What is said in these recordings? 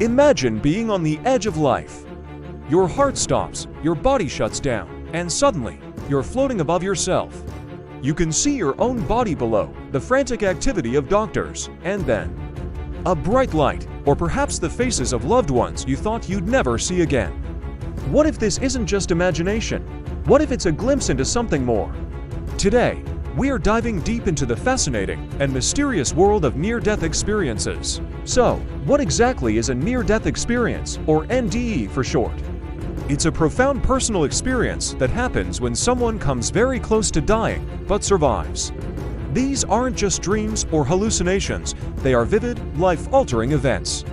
Imagine being on the edge of life. Your heart stops, your body shuts down, and suddenly, you're floating above yourself. You can see your own body below, the frantic activity of doctors, and then a bright light, or perhaps the faces of loved ones you thought you'd never see again. What if this isn't just imagination? What if it's a glimpse into something more? Today, we are diving deep into the fascinating and mysterious world of near-death experiences. So, what exactly is a near-death experience, or NDE for short? It's a profound personal experience that happens when someone comes very close to dying, but survives. These aren't just dreams or hallucinations, they are vivid, life-altering events.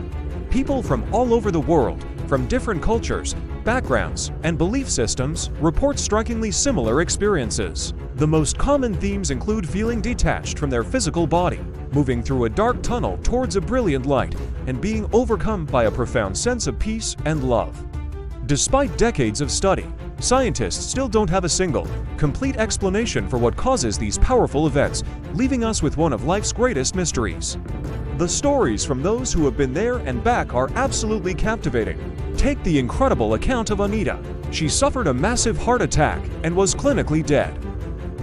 People from all over the world, from different cultures, backgrounds, and belief systems, report strikingly similar experiences. The most common themes include feeling detached from their physical body, moving through a dark tunnel towards a brilliant light, and being overcome by a profound sense of peace and love. Despite decades of study, scientists still don't have a single, complete explanation for what causes these powerful events, leaving us with one of life's greatest mysteries. The stories from those who have been there and back are absolutely captivating. Take the incredible account of Anita. She suffered a massive heart attack and was clinically dead.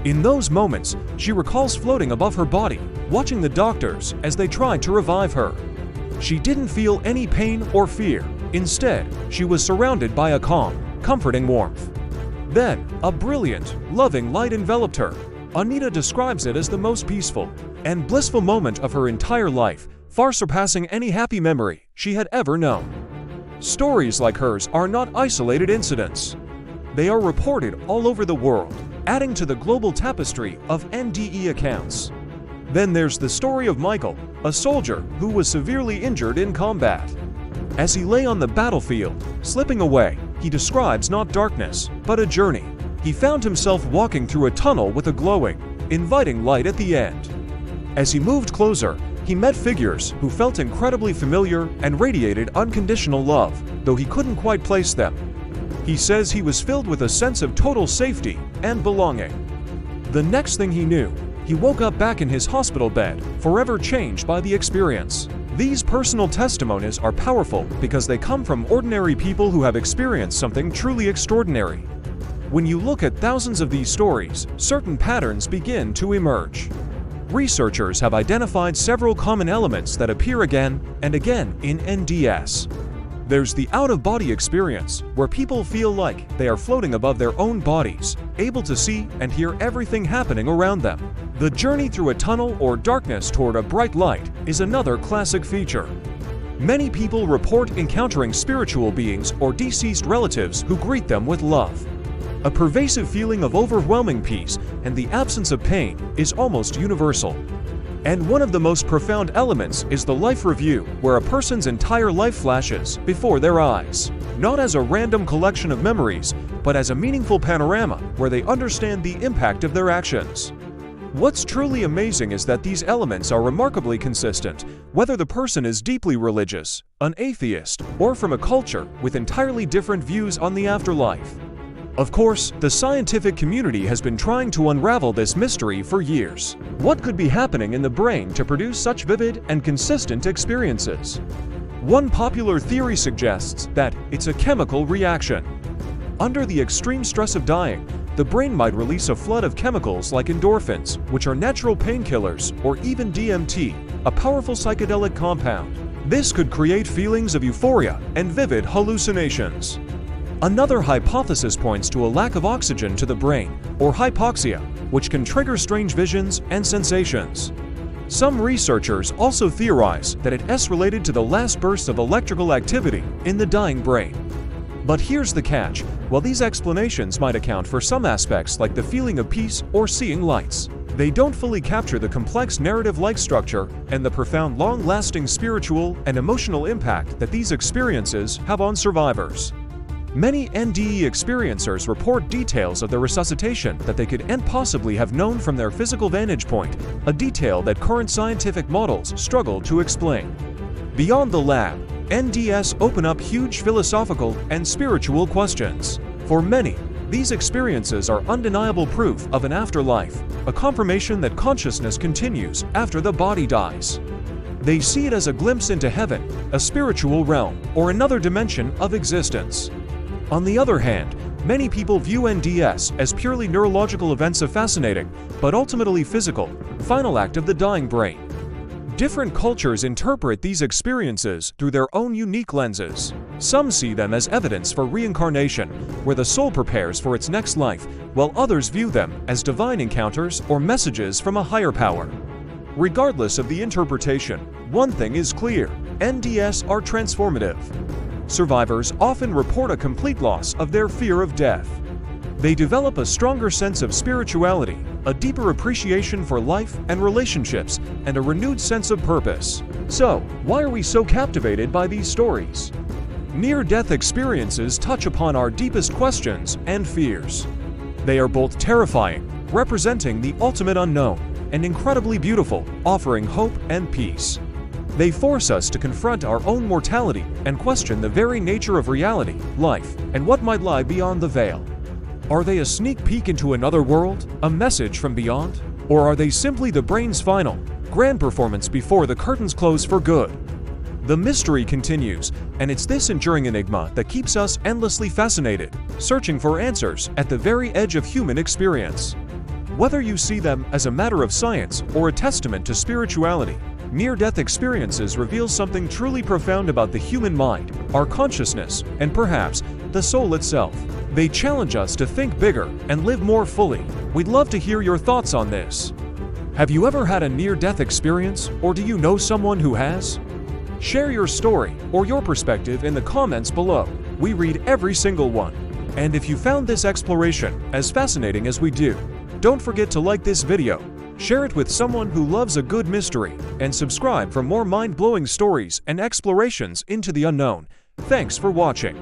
In those moments, she recalls floating above her body, watching the doctors as they tried to revive her. She didn't feel any pain or fear. Instead, she was surrounded by a calm, comforting warmth. Then, a brilliant, loving light enveloped her. Anita describes it as the most peaceful and blissful moment of her entire life, far surpassing any happy memory she had ever known. Stories like hers are not isolated incidents. They are reported all over the world, adding to the global tapestry of NDE accounts. Then there's the story of Michael, a soldier who was severely injured in combat. As he lay on the battlefield, slipping away, he describes not darkness, but a journey. He found himself walking through a tunnel with a glowing, inviting light at the end. As he moved closer, he met figures who felt incredibly familiar and radiated unconditional love, though he couldn't quite place them. He says he was filled with a sense of total safety and belonging. The next thing he knew, he woke up back in his hospital bed, forever changed by the experience. These personal testimonies are powerful because they come from ordinary people who have experienced something truly extraordinary. When you look at thousands of these stories, certain patterns begin to emerge. Researchers have identified several common elements that appear again and again in NDEs. There's the out-of-body experience, where people feel like they are floating above their own bodies, able to see and hear everything happening around them. The journey through a tunnel or darkness toward a bright light is another classic feature. Many people report encountering spiritual beings or deceased relatives who greet them with love. A pervasive feeling of overwhelming peace and the absence of pain is almost universal. And one of the most profound elements is the life review, where a person's entire life flashes before their eyes, not as a random collection of memories, but as a meaningful panorama where they understand the impact of their actions. What's truly amazing is that these elements are remarkably consistent, whether the person is deeply religious, an atheist, or from a culture with entirely different views on the afterlife. Of course, the scientific community has been trying to unravel this mystery for years. What could be happening in the brain to produce such vivid and consistent experiences? One popular theory suggests that it's a chemical reaction. Under the extreme stress of dying, the brain might release a flood of chemicals like endorphins, which are natural painkillers, or even DMT, a powerful psychedelic compound. This could create feelings of euphoria and vivid hallucinations. Another hypothesis points to a lack of oxygen to the brain, or hypoxia, which can trigger strange visions and sensations. Some researchers also theorize that it is related to the last bursts of electrical activity in the dying brain. But here's the catch: while these explanations might account for some aspects like the feeling of peace or seeing lights, they don't fully capture the complex narrative-like structure and the profound long-lasting spiritual and emotional impact that these experiences have on survivors. Many NDE experiencers report details of their resuscitation that they could possibly have known from their physical vantage point, a detail that current scientific models struggle to explain. Beyond the lab, NDEs open up huge philosophical and spiritual questions. For many, these experiences are undeniable proof of an afterlife, a confirmation that consciousness continues after the body dies. They see it as a glimpse into heaven, a spiritual realm, or another dimension of existence. On the other hand, many people view NDEs as purely neurological events, a fascinating, but ultimately physical, final act of the dying brain. Different cultures interpret these experiences through their own unique lenses. Some see them as evidence for reincarnation, where the soul prepares for its next life, while others view them as divine encounters or messages from a higher power. Regardless of the interpretation, one thing is clear: NDEs are transformative. Survivors often report a complete loss of their fear of death. They develop a stronger sense of spirituality, a deeper appreciation for life and relationships, and a renewed sense of purpose. So, why are we so captivated by these stories? Near-death experiences touch upon our deepest questions and fears. They are both terrifying, representing the ultimate unknown, and incredibly beautiful, offering hope and peace. They force us to confront our own mortality and question the very nature of reality, life, and what might lie beyond the veil. Are they a sneak peek into another world, a message from beyond? Or are they simply the brain's final, grand performance before the curtains close for good? The mystery continues, and it's this enduring enigma that keeps us endlessly fascinated, searching for answers at the very edge of human experience. Whether you see them as a matter of science or a testament to spirituality, near-death experiences reveal something truly profound about the human mind, our consciousness, and perhaps the soul itself. They challenge us to think bigger and live more fully. We'd love to hear your thoughts on this. Have you ever had a near-death experience, or do you know someone who has? Share your story or your perspective in the comments below. We read every single one. And if you found this exploration as fascinating as we do, don't forget to like this video, share it with someone who loves a good mystery, and subscribe for more mind-blowing stories and explorations into the unknown. Thanks for watching.